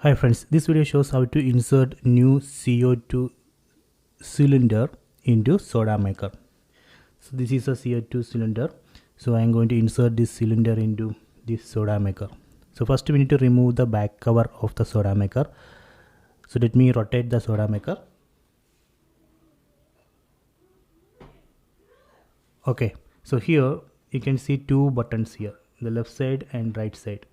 Hi friends, this video shows how to insert new CO2 cylinder into Sodamaker. So this is a CO2 cylinder. So I am going to insert this cylinder into this Sodamaker. So first we need to remove the back cover of the Sodamaker. So let me rotate the Sodamaker. Okay, so here you can see two buttons here, the left side and right side.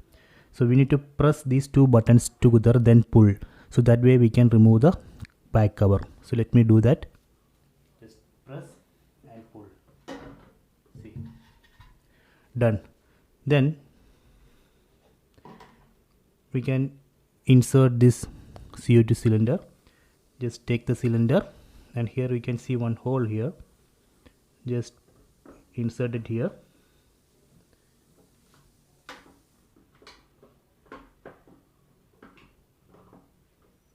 So we need to press these two buttons together, then pull. So that way we can remove the back cover. So let me do that. Just press and pull. See. Done. Then we can insert this CO2 cylinder. Just take the cylinder and here we can see one hole here. Just insert it here.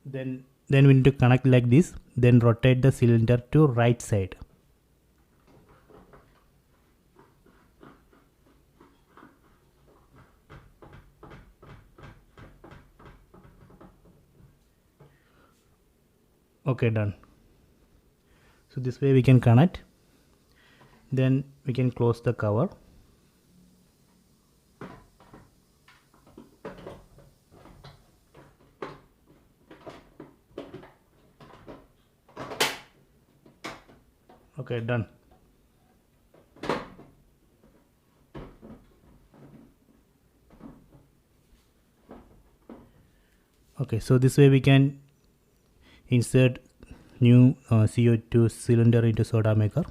Then we need to connect like this, then rotate the cylinder to right side. Okay, done. So this way we can connect, then we can close the cover. Okay, done. Okay, so this way we can insert new CO2 cylinder into Sodamaker.